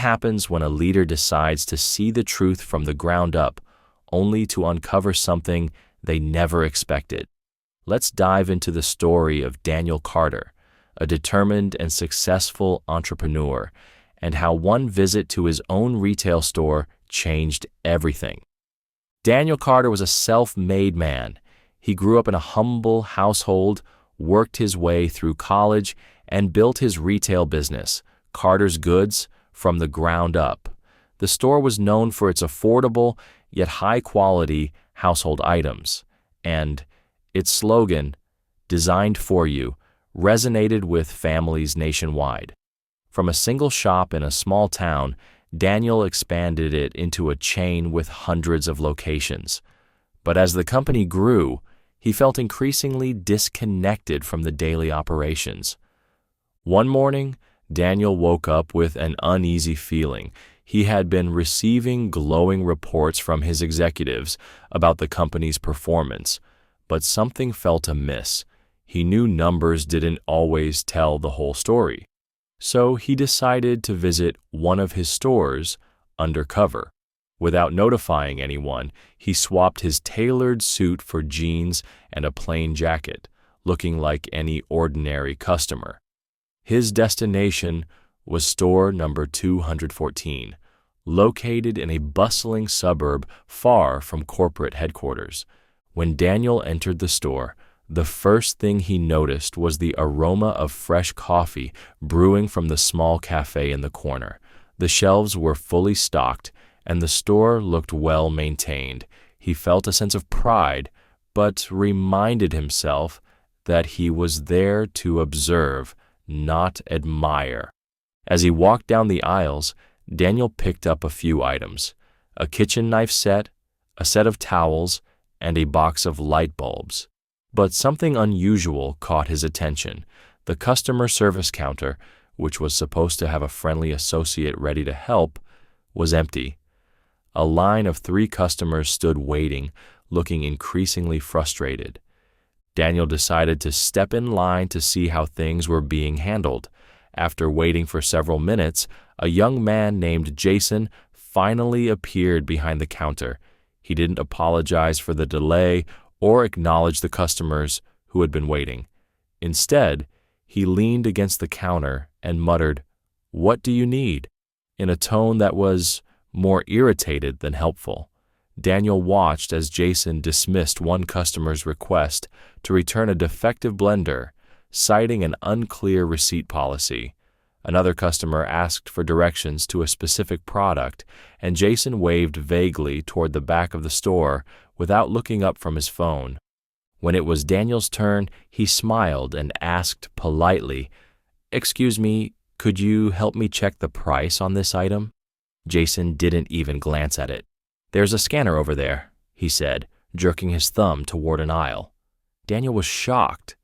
Happens when a leader decides to see the truth from the ground up, only to uncover something they never expected. Let's dive into the story of Daniel Carter, a determined and successful entrepreneur, and how one visit to his own retail store changed everything. Daniel Carter was a self-made man. He grew up in a humble household, worked his way through college, and built his retail business, Carter's Goods, from the ground up. The store was known for its affordable yet high-quality household items, and its slogan, "Designed for you," resonated with families nationwide. From a single shop in a small town, Daniel expanded it into a chain with hundreds of locations. But as the company grew, he felt increasingly disconnected from the daily operations. One morning, Daniel woke up with an uneasy feeling. He had been receiving glowing reports from his executives about the company's performance, but something felt amiss. He knew numbers didn't always tell the whole story. So he decided to visit one of his stores, Undercover. Without notifying anyone, he swapped his tailored suit for jeans and a plain jacket, looking like any ordinary customer. His destination was store number 214, located in a bustling suburb far from corporate headquarters. When Daniel entered the store, the first thing he noticed was the aroma of fresh coffee brewing from the small cafe in the corner. The shelves were fully stocked, and the store looked well maintained. He felt a sense of pride, but reminded himself that he was there to observe, not admire. As he walked down the aisles, Daniel picked up a few items: a kitchen knife set, a set of towels, and a box of light bulbs. But something unusual caught his attention. The customer service counter, which was supposed to have a friendly associate ready to help, was empty. A line of 3 customers stood waiting, looking increasingly frustrated. Daniel decided to step in line to see how things were being handled. After waiting for several minutes, a young man named Jason finally appeared behind the counter. He didn't apologize for the delay or acknowledge the customers who had been waiting. Instead, he leaned against the counter and muttered, "What do you need?" in a tone that was more irritated than helpful. Daniel watched as Jason dismissed one customer's request to return a defective blender, citing an unclear receipt policy. Another customer asked for directions to a specific product, and Jason waved vaguely toward the back of the store without looking up from his phone. When it was Daniel's turn, he smiled and asked politely, "Excuse me, could you help me check the price on this item?" Jason didn't even glance at it. "There's a scanner over there," he said, jerking his thumb toward an aisle. Daniel was shocked.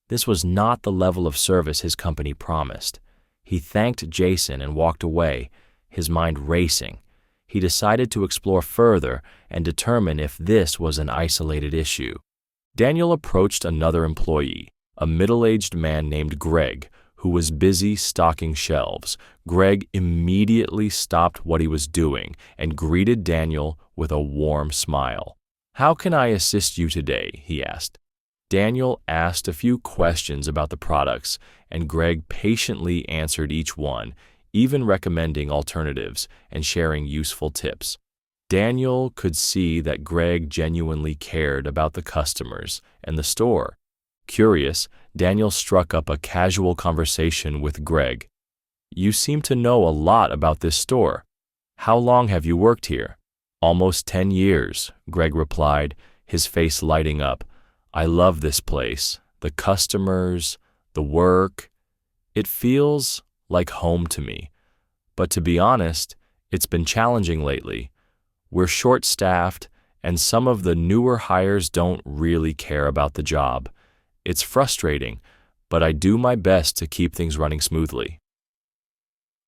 This was not the level of service his company promised. He thanked Jason and walked away, his mind racing. He decided to explore further and determine if this was an isolated issue. Daniel approached another employee, a middle-aged man named Greg, who was busy stocking shelves. Greg immediately stopped what he was doing and greeted Daniel with a warm smile. "How can I assist you today?" he asked. Daniel asked a few questions about the products, and Greg patiently answered each one, even recommending alternatives and sharing useful tips. Daniel could see that Greg genuinely cared about the customers and the store. Curious, Daniel struck up a casual conversation with Greg. "You seem to know a lot about this store. How long have you worked here?" "Almost 10 years, Greg replied, his face lighting up. "I love this place, the customers, the work. It feels like home to me. But to be honest, it's been challenging lately. We're short-staffed, and some of the newer hires don't really care about the job. It's frustrating, but I do my best to keep things running smoothly."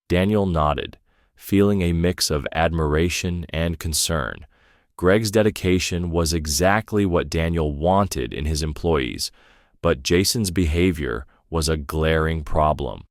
Daniel nodded, feeling a mix of admiration and concern. Greg's dedication was exactly what Daniel wanted in his employees, but Jason's behavior was a glaring problem.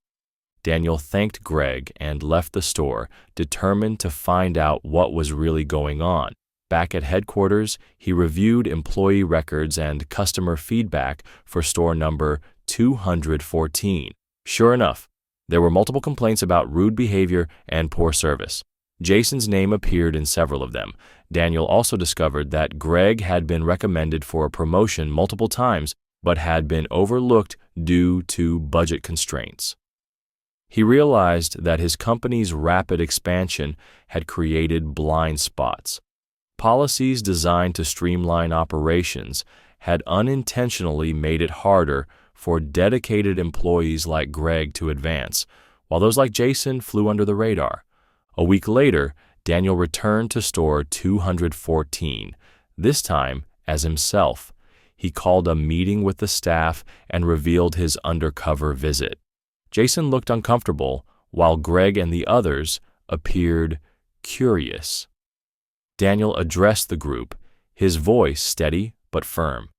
Daniel thanked Greg and left the store, determined to find out what was really going on. Back at headquarters, he reviewed employee records and customer feedback for store number 214. Sure enough, there were multiple complaints about rude behavior and poor service. Jason's name appeared in several of them. Daniel also discovered that Greg had been recommended for a promotion multiple times, but had been overlooked due to budget constraints. He realized that his company's rapid expansion had created blind spots. Policies designed to streamline operations had unintentionally made it harder for dedicated employees like Greg to advance, while those like Jason flew under the radar. A week later, Daniel returned to store 214, this time as himself. He called a meeting with the staff and revealed his undercover visit. Jason looked uncomfortable, while Greg and the others appeared curious. Daniel addressed the group, his voice steady but firm.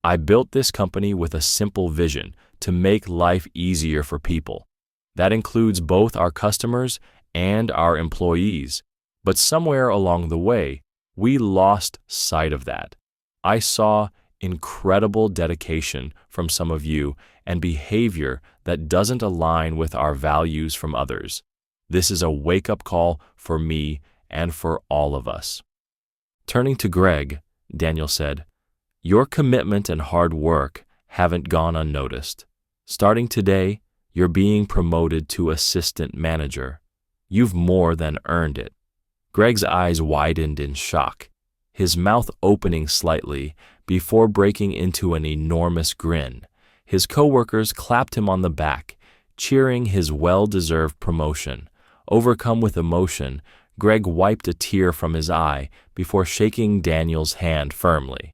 "I built this company with a simple vision to make life easier for people. That includes both our customers and our employees. But somewhere along the way, we lost sight of that. I saw incredible dedication from some of you and behavior that doesn't align with our values from others. This is a wake-up call for me and for all of us." Turning to Greg, Daniel said, "Your commitment and hard work haven't gone unnoticed. Starting today, you're being promoted to assistant manager. You've more than earned it." Greg's eyes widened in shock, his mouth opening slightly before breaking into an enormous grin. His coworkers clapped him on the back, cheering his well-deserved promotion. Overcome with emotion, Greg wiped a tear from his eye before shaking Daniel's hand firmly.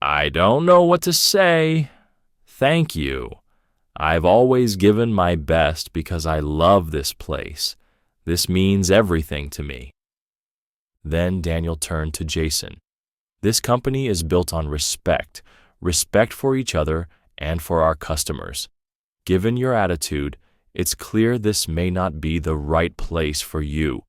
"I don't know what to say. Thank you. I've always given my best because I love this place. This means everything to me." Then Daniel turned to Jason. "This company is built on respect for each other and for our customers. Given your attitude, it's clear this may not be the right place for you."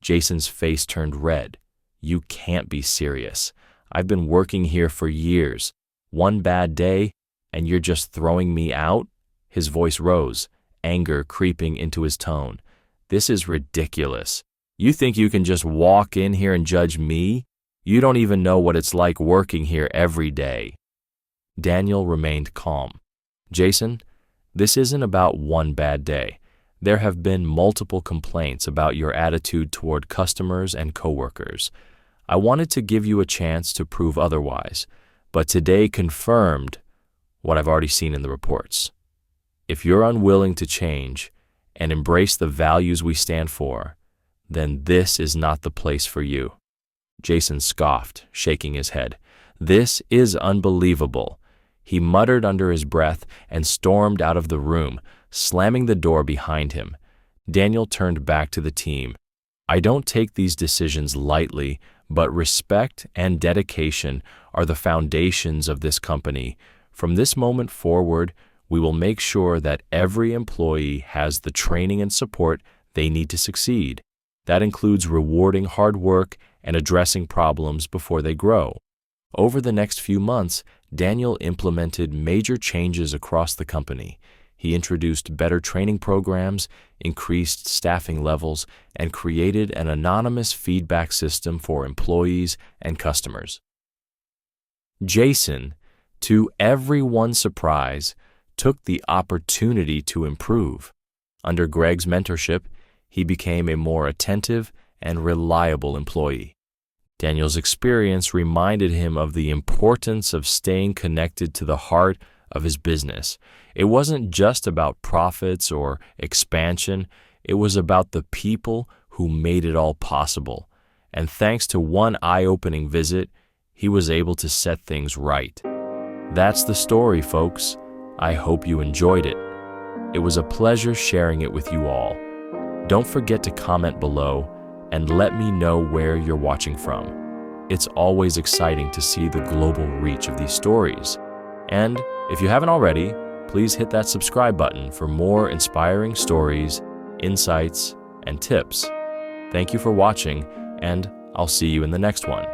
Jason's face turned red. "You can't be serious. I've been working here for years. One bad day, and you're just throwing me out?" His voice rose, anger creeping into his tone. "This is ridiculous. You think you can just walk in here and judge me? You don't even know what it's like working here every day." Daniel remained calm. "Jason, this isn't about one bad day. There have been multiple complaints about your attitude toward customers and coworkers. I wanted to give you a chance to prove otherwise, but today confirmed what I've already seen in the reports. If you're unwilling to change and embrace the values we stand for, then this is not the place for you." Jason scoffed, shaking his head. "This is unbelievable." He muttered under his breath and stormed out of the room, slamming the door behind him. Daniel turned back to the team. "I don't take these decisions lightly, but respect and dedication are the foundations of this company. From this moment forward, we will make sure that every employee has the training and support they need to succeed. That includes rewarding hard work and addressing problems before they grow." Over the next few months, Daniel implemented major changes across the company. He introduced better training programs, increased staffing levels, and created an anonymous feedback system for employees and customers. Jason, to everyone's surprise, took the opportunity to improve. Under Greg's mentorship, he became a more attentive and reliable employee. Daniel's experience reminded him of the importance of staying connected to the heart of his business. It wasn't just about profits or expansion, it was about the people who made it all possible. And thanks to one eye-opening visit, he was able to set things right. That's the story, folks. I hope you enjoyed it. It was a pleasure sharing it with you all. Don't forget to comment below and let me know where you're watching from. It's always exciting to see the global reach of these stories. And if you haven't already, Please hit that subscribe button for more inspiring stories, insights, and tips. Thank you for watching, and I'll see you in the next one.